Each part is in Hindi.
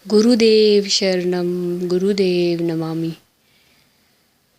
गुरुदेव शरणम गुरुदेव नमामि।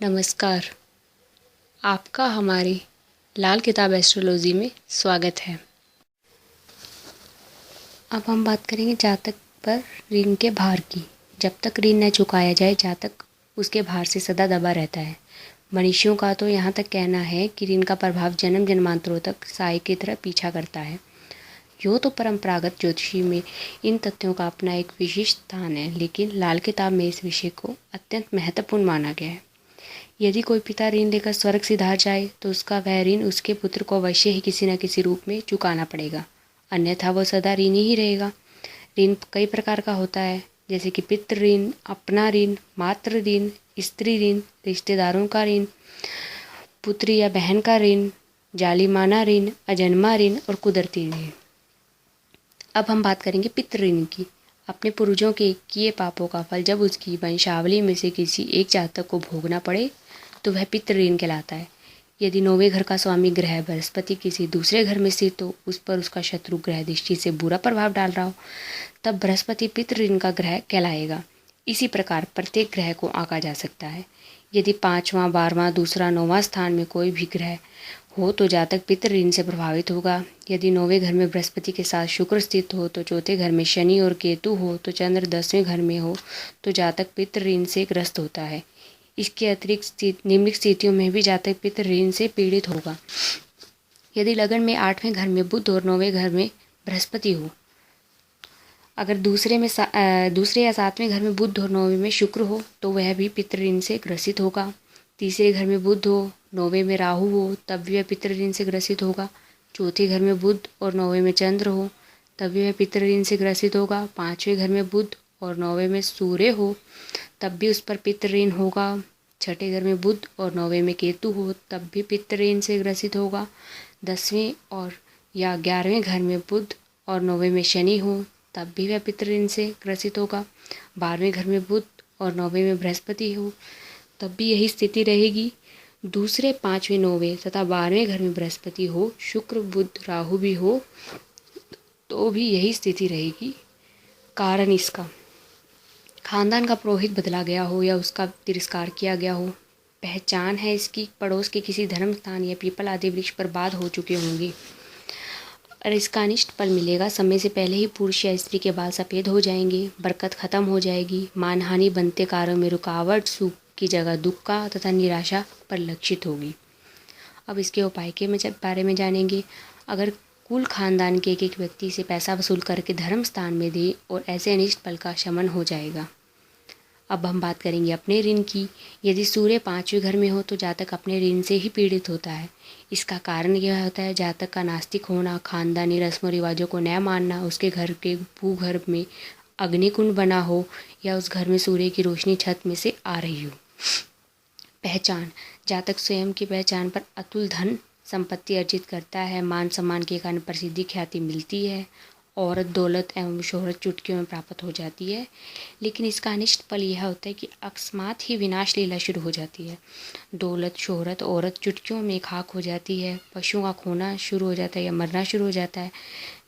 नमस्कार, आपका हमारी लाल किताब एस्ट्रोलॉजी में स्वागत है। अब हम बात करेंगे जातक पर ऋण के भार की। जब तक ऋण न चुकाया जाए, जातक उसके भार से सदा दबा रहता है। मनुष्यों का तो यहाँ तक कहना है कि ऋण का प्रभाव जन्म जन्मांतरों तक साए की तरह पीछा करता है। यूँ तो परंपरागत ज्योतिषी में इन तथ्यों का अपना एक विशिष्ट स्थान है, लेकिन लाल किताब में इस विषय को अत्यंत महत्वपूर्ण माना गया है। यदि कोई पिता ऋण लेकर स्वर्ग सिधार जाए तो उसका वह ऋण उसके पुत्र को अवश्य ही किसी न किसी रूप में चुकाना पड़ेगा, अन्यथा वो सदा ऋणी ही रहेगा। ऋण कई प्रकार का होता है, जैसे कि पितृ ऋण, अपना ऋण, मातृ ऋण, स्त्री ऋण, रिश्तेदारों का ऋण, पुत्र या बहन का ऋण, जालिमाना ऋण, अजन्मा ऋण और कुदरती ऋण। अब हम बात करेंगे पितृ ऋण की। अपने पूर्वजों के किए पापों का फल जब उसकी वंशावली में से किसी एक जातक को भोगना पड़े तो वह पितृ ऋण कहलाता है। यदि नौवें घर का स्वामी ग्रह बृहस्पति किसी दूसरे घर में स्थित हो, उस पर उसका शत्रु ग्रह दृष्टि से बुरा प्रभाव डाल रहा हो, तब बृहस्पति पितृ ऋण का ग्रह कहलाएगा। इसी प्रकार प्रत्येक ग्रह को आंका जा सकता है। यदि 5वां, 12वां, दूसरा, 9वां स्थान में कोई भी ग्रह हो तो जातक पितृ ऋण से प्रभावित होगा। यदि 9वें घर में बृहस्पति के साथ शुक्र स्थित हो तो, चौथे घर में शनि और केतु हो तो, चंद्र 10वें घर में हो तो जातक पितृ ऋण से ग्रस्त होता है। इसके अतिरिक्त निम्नलिखित स्थितियों में भी जातक पितृ ऋण से पीड़ित होगा। यदि लगन में 8वें घर में बुध और 9वें घर में बृहस्पति हो, अगर दूसरे या 7वें घर में बुध और 9वें में शुक्र हो तो वह भी पितृ ऋण से ग्रसित होगा। तीसरे घर में बुध हो, 9वें में राहु हो, तब भी वह पितृ ऋण से ग्रसित होगा। चौथे घर में बुध और 9वें में चंद्र हो, तब भी वह पितृ ऋण से ग्रसित होगा। 5वें घर में बुध और 9वें में सूर्य हो, तब भी उस पर पितृ ऋण होगा। 6ठे घर में बुध और 9वें में केतु हो, तब भी पितृ ऋण से ग्रसित होगा। 10वें और या 11वें घर में बुध और 9वें में शनि हो, तब भी वह पितृ ऋण से ग्रसित होगा। 12वें घर में बुध और 9वें में बृहस्पति हो, तब भी यही स्थिति रहेगी। दूसरे, 5वें, 9वें तथा 12वें घर में बृहस्पति हो, शुक्र, बुध, राहु भी हो तो भी यही स्थिति रहेगी। कारण इसका खानदान का पुरोहित बदला गया हो या उसका तिरस्कार किया गया हो। पहचान है इसकी पड़ोस के किसी धर्म स्थान या पीपल आदि वृक्ष पर बाध हो चुके होंगे और इसका अनिष्ट फल मिलेगा। समय से पहले ही पुरुष या स्त्री के बाल सफ़ेद हो जाएंगे, बरकत खत्म हो जाएगी, मानहानि बनते कार्यों में रुकावट, सुख की जगह दुख तथा निराशा परिलक्षित होगी। अब इसके उपाय के बारे में जानेंगे। अगर कुल खानदान के एक व्यक्ति से पैसा वसूल करके धर्म स्थान में दे और ऐसे अनिष्ट फल का शमन हो जाएगा। अब हम बात करेंगे अपने ऋण की। यदि सूर्य 5वें घर में हो तो जातक अपने ऋण से ही पीड़ित होता है। इसका कारण यह होता है जातक का नास्तिक होना, खानदानी रस्मों रिवाजों को न मानना, उसके घर के भूगर्भ में अग्निकुंड बना हो या उस घर में सूर्य की रोशनी छत में से आ रही हो। पहचान, जातक स्वयं की पहचान पर अतुल धन संपत्ति अर्जित करता है, मान सम्मान के कारण प्रसिद्धि ख्याति मिलती है, औरत, दौलत एवं शोहरत चुटकियों में प्राप्त हो जाती है। लेकिन इसका अनिष्ट फल यह होता है कि अकस्मात ही विनाश लीला शुरू हो जाती है। दौलत, शोहरत, औरत चुटकियों में खाक हो जाती है, पशुओं का खोना शुरू हो जाता है या मरना शुरू हो जाता है,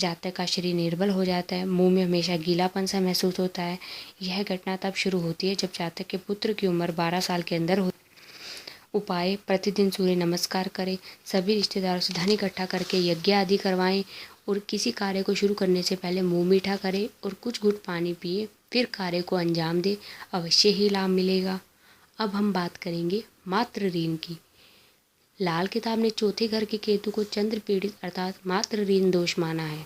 जातक का शरीर निर्बल हो जाता है, मुंह में हमेशा गीलापन सा महसूस होता है। यह घटना तब शुरू होती है जब जातक के पुत्र की उम्र 12 साल के अंदर हो। उपाय, प्रतिदिन सूर्य नमस्कार करें, सभी रिश्तेदारों से धन इकट्ठा करके यज्ञ आदि करवाएं और किसी कार्य को शुरू करने से पहले मुंह मीठा करें और कुछ घूंट पानी पिए, फिर कार्य को अंजाम दे, अवश्य ही लाभ मिलेगा। अब हम बात करेंगे मातृ ऋण की। लाल किताब ने चौथे घर के केतु को चंद्र पीड़ित अर्थात मातृ ऋण दोष माना है।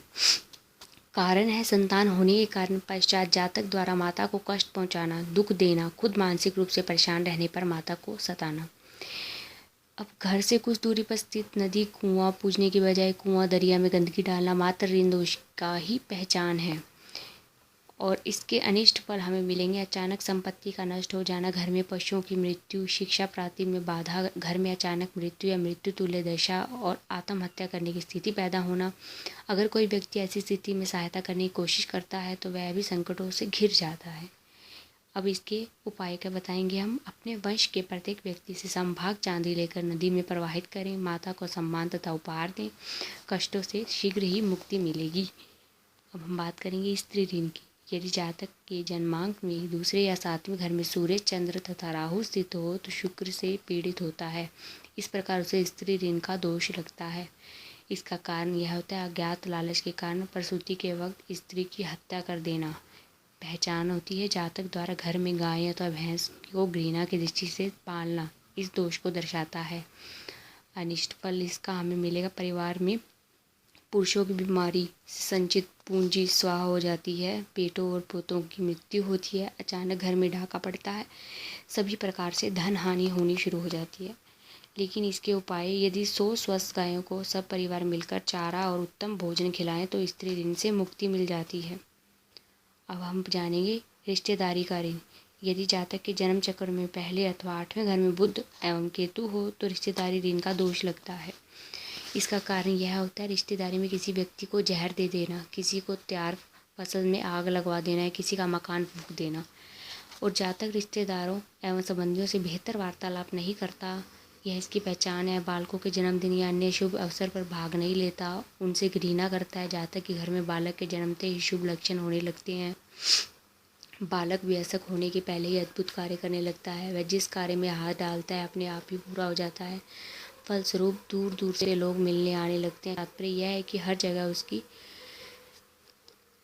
कारण है संतान होने के कारण पश्चात जातक द्वारा माता को कष्ट पहुंचाना, दुख देना, खुद मानसिक रूप से परेशान रहने पर माता को सताना। अब घर से कुछ दूरी पर स्थित नदी, कुआं पूजने की बजाय कुआं, दरिया में गंदगी डालना मातृ ऋण दोष का ही पहचान है और इसके अनिष्ट फल हमें मिलेंगे। अचानक संपत्ति का नष्ट हो जाना, घर में पशुओं की मृत्यु, शिक्षा प्राप्ति में बाधा, घर में अचानक मृत्यु या मृत्यु तुल्य दशा और आत्महत्या करने की स्थिति पैदा होना। अगर कोई व्यक्ति ऐसी स्थिति में सहायता करने की कोशिश करता है तो वह भी संकटों से घिर जाता है। अब इसके उपाय क्या बताएंगे हम। अपने वंश के प्रत्येक व्यक्ति से समभाग चांदी लेकर नदी में प्रवाहित करें, माता को सम्मान तथा उपहार दें, कष्टों से शीघ्र ही मुक्ति मिलेगी। अब हम बात करेंगे स्त्री ऋण की। यदि जातक के जन्मांक में दूसरे या सातवें घर में सूर्य, चंद्र तथा राहु स्थित हो तो शुक्र से पीड़ित होता है। इस प्रकार उसे स्त्री ऋण का दोष लगता है। इसका कारण यह होता है अज्ञात लालच के कारण प्रसूति के वक्त स्त्री की हत्या कर देना। पहचान होती है जातक द्वारा घर में गाय अथवा भैंस को घृणा की दृष्टि से पालना इस दोष को दर्शाता है। अनिष्ट फल इसका हमें मिलेगा, परिवार में पुरुषों की बीमारी से संचित पूंजी स्वाहा हो जाती है, बेटों और पोतों की मृत्यु होती है, अचानक घर में डाका पड़ता है, सभी प्रकार से धन हानि होनी शुरू हो जाती है। लेकिन इसके उपाय, यदि 100 स्वस्थ गायों को सब परिवार मिलकर चारा और उत्तम भोजन खिलाएं तो स्त्री ऋण से मुक्ति मिल जाती है। अब हम जानेंगे रिश्तेदारी का ऋण। यदि जातक के जन्म चक्र में पहले अथवा 8वें घर में बुध एवं केतु हो तो रिश्तेदारी ऋण का दोष लगता है। इसका कारण यह होता है रिश्तेदारी में किसी व्यक्ति को जहर दे देना, किसी को तैयार फसल में आग लगवा देना या किसी का मकान फूंक देना। और जातक रिश्तेदारों एवं संबंधियों से बेहतर वार्तालाप नहीं करता, यह इसकी पहचान है। बालकों के जन्मदिन या अन्य शुभ अवसर पर भाग नहीं लेता, उनसे घृणा करता है। जातक के घर में बालक के जन्मते ही शुभ लक्षण होने लगते हैं। बालक वयस्क होने के पहले ही अद्भुत कार्य करने लगता है। वह जिस कार्य में हाथ डालता है अपने आप ही पूरा हो जाता है। फलस्वरूप दूर दूर से लोग मिलने आने लगते हैं। तात्पर्य यह है कि हर जगह उसकी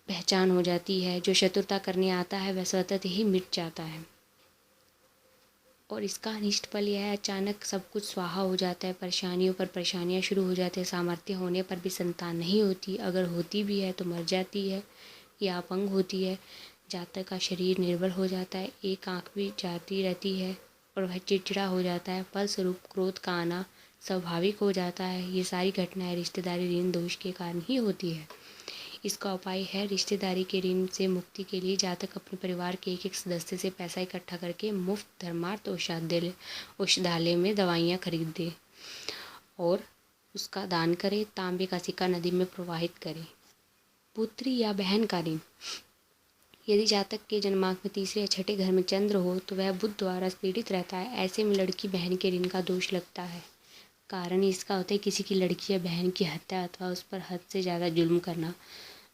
पहचान हो जाती है। जो शत्रुता करने आता है वह स्वतः ही मिट जाता है। और इसका अनिष्ट फल यह है अचानक सब कुछ स्वाहा हो जाता है, परेशानियों पर परेशानियां शुरू हो जाती है। सामर्थ्य होने पर भी संतान नहीं होती, अगर होती भी है तो मर जाती है या अपंग होती है। जातक का शरीर निर्बल हो जाता है, एक आंख भी जाती रहती है और वह चिड़चिड़ा हो जाता है। फलस्वरूप क्रोध का आना स्वाभाविक हो जाता है। ये सारी घटनाएं रिश्तेदारी ऋण दोष के कारण ही होती है। इसका उपाय है रिश्तेदारी के ऋण से मुक्ति के लिए जातक अपने परिवार के एक एक सदस्य से पैसा इकट्ठा करके मुफ्त धर्मार्थ औषधालय में दवाइयाँ खरीद दे और उसका दान करे। तांबे का सिक्का नदी में प्रवाहित करे। पुत्री या बहन का ऋण। यदि जातक के जन्मांक में तीसरे या छठे घर में चंद्र हो तो वह बुध द्वारा पीड़ित रहता है। ऐसे में लड़की बहन के ऋण का दोष लगता है। कारण इसका होता है किसी की लड़की या बहन की हत्या अथवा उस पर हद से ज़्यादा जुल्म करना,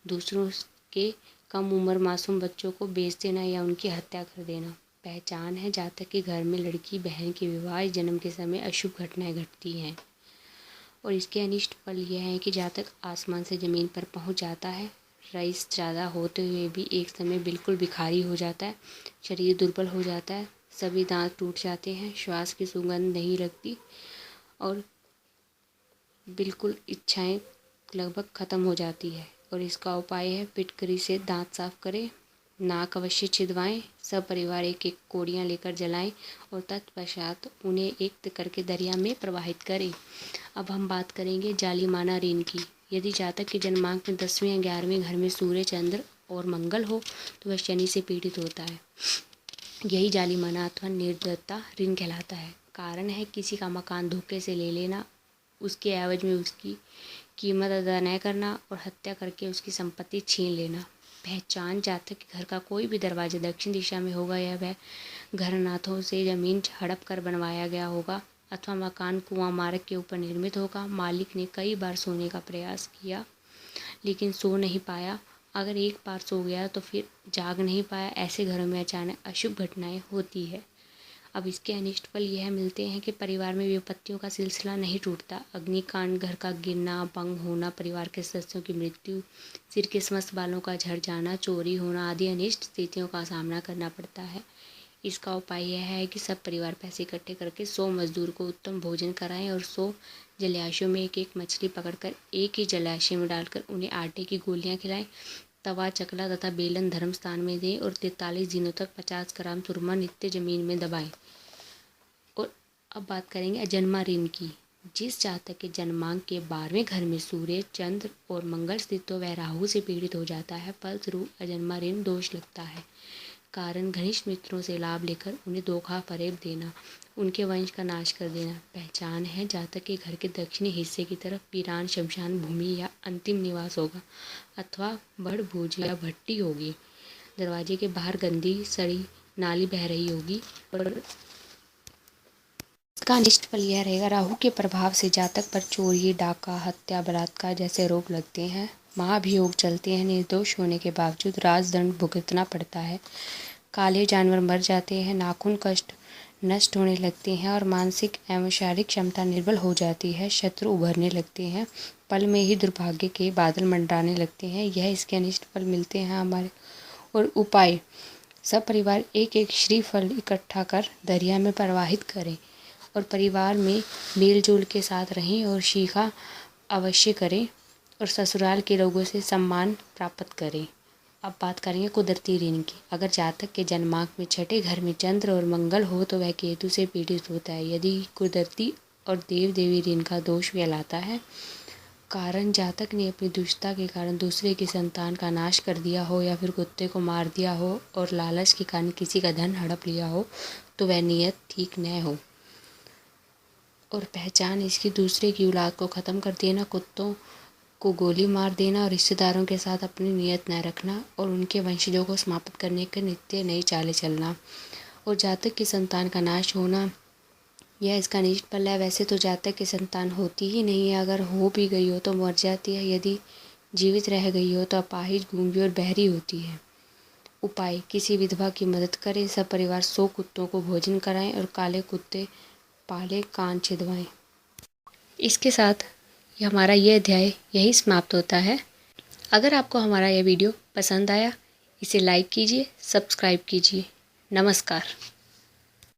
दूसरों के कम उम्र मासूम बच्चों को बेच देना या उनकी हत्या कर देना। पहचान है जातक के घर में लड़की बहन के विवाह जन्म के समय अशुभ घटनाएं घटती हैं। और इसके अनिष्ट फल यह है कि जातक आसमान से ज़मीन पर पहुंच जाता है। रईस ज़्यादा होते हुए भी एक समय बिल्कुल भिखारी हो जाता है। शरीर दुर्बल हो जाता है, सभी दांत टूट जाते हैं, श्वास की सुगंध नहीं लगती और बिल्कुल इच्छाएं लगभग ख़त्म हो जाती है। और इसका उपाय है फिटकरी से दांत साफ करें, नाक अवश्य छिदवाएं, सब परिवार एक एक कोड़ियाँ लेकर जलाएं और तत्पश्चात उन्हें एक करके दरिया में प्रवाहित करें। अब हम बात करेंगे जालिमाना ऋण की। यदि जातक के जन्मांक में 10वें या 11वें घर में सूर्य, चंद्र और मंगल हो तो वह शनि से पीड़ित होता है। यही जालिमाना अथवा निर्दयता ऋण कहलाता है। कारण है किसी का मकान धोखे से ले लेना, उसके एवज में उसकी कीमत अदा न करना और हत्या करके उसकी संपत्ति छीन लेना। पहचान जातक के घर का कोई भी दरवाजा दक्षिण दिशा में होगा या वह घरनाथों से ज़मीन हड़प कर बनवाया गया होगा अथवा मकान कुआं मार्ग के ऊपर निर्मित होगा। मालिक ने कई बार सोने का प्रयास किया लेकिन सो नहीं पाया। अगर एक बार सो गया तो फिर जाग नहीं पाया। ऐसे घरों में अचानक अशुभ घटनाएं होती है। अब इसके अनिष्ट फल यह मिलते हैं कि परिवार में विपत्तियों का सिलसिला नहीं टूटता। अग्निकांड, घर का गिरना, अपंग होना, परिवार के सदस्यों की मृत्यु, सिर के समस्त बालों का झड़ जाना, चोरी होना आदि अनिष्ट स्थितियों का सामना करना पड़ता है। इसका उपाय यह है कि सब परिवार पैसे इकट्ठे करके 100 मजदूर को उत्तम भोजन कराएं और 100 जलाशयों में एक एक मछली पकड़कर एक ही जलाशय में डालकर उन्हें आटे की गोलियां खिलाएं। तवा, चकला तथा बेलन धर्म स्थान में दें और 43 दिनों तक 50 ग्राम सुरमा नित्य जमीन में दबाएं। और अब बात करेंगे अजन्मा ऋण की। जिस जातक के जन्मांक के 12वें घर में सूर्य, चंद्र और मंगल स्थित हो वह राहु से पीड़ित हो जाता है। फलस्वरूप अजन्मा ऋण दोष लगता है। कारण घनिष्ठ मित्रों से लाभ लेकर उन्हें धोखा फरेब देना, उनके वंश का नाश कर देना। पहचान है जातक के घर के दक्षिणी हिस्से की तरफ वीरान शमशान भूमि या अंतिम निवास होगा अथवा बड़ भूज या भट्टी होगी। दरवाजे के बाहर गंदी सड़ी नाली बह रही होगी। और इसका अनिष्ट फल यह रहेगा राहु के प्रभाव से जातक पर चोरी, डाका, हत्या, बलात्कार जैसे रोग लगते हैं। महाभियोग चलते हैं, निर्दोष होने के बावजूद राजदंड भुगतना पड़ता है। काले जानवर मर जाते हैं, नाखून कष्ट नष्ट होने लगते हैं और मानसिक एवं शारीरिक क्षमता निर्बल हो जाती है। शत्रु उभरने लगते हैं, पल में ही दुर्भाग्य के बादल मंडराने लगते हैं। यह इसके अनिष्ट फल मिलते हैं हमारे। और उपाय: सब परिवार एक एक श्रीफल इकट्ठा कर दरिया में प्रवाहित करें और परिवार में मेलजोल के साथ रहें और शिखा अवश्य करें और ससुराल के लोगों से सम्मान प्राप्त करें। अब बात करेंगे कुदरती ऋण की। अगर जातक के जन्मांक में छठे घर में चंद्र और मंगल हो तो वह केतु से पीड़ित होता है। यदि कुदरती और देव देवी ऋण का दोष कहलाता है, कारण जातक ने अपनी दुष्टता के कारण दूसरे की संतान का नाश कर दिया हो या फिर कुत्ते को मार दिया हो और लालच के कारण किसी का धन हड़प लिया हो, तो वह नियत ठीक न हो। और पहचान इसकी दूसरे की औलाद को ख़त्म कर देना, कुत्तों को गोली मार देना और रिश्तेदारों के साथ अपनी नियत न रखना और उनके वंशजों को समाप्त करने के नित्य नई चालें चलना। और जातक की संतान का नाश होना, यह इसका अनिष्ट फल है। वैसे तो जातक की संतान होती ही नहीं है, अगर हो भी गई हो तो मर जाती है। यदि जीवित रह गई हो तो अपाहिज, गूंगी और बहरी होती है। उपाय: किसी विधवा की मदद करें, सब परिवार 100 कुत्तों को भोजन कराएं और काले कुत्ते पाले कान छिदवाएं। इसके साथ हमारा ये अध्याय यही समाप्त होता है। अगर आपको हमारा यह वीडियो पसंद आया, इसे लाइक कीजिए, सब्सक्राइब कीजिए। नमस्कार।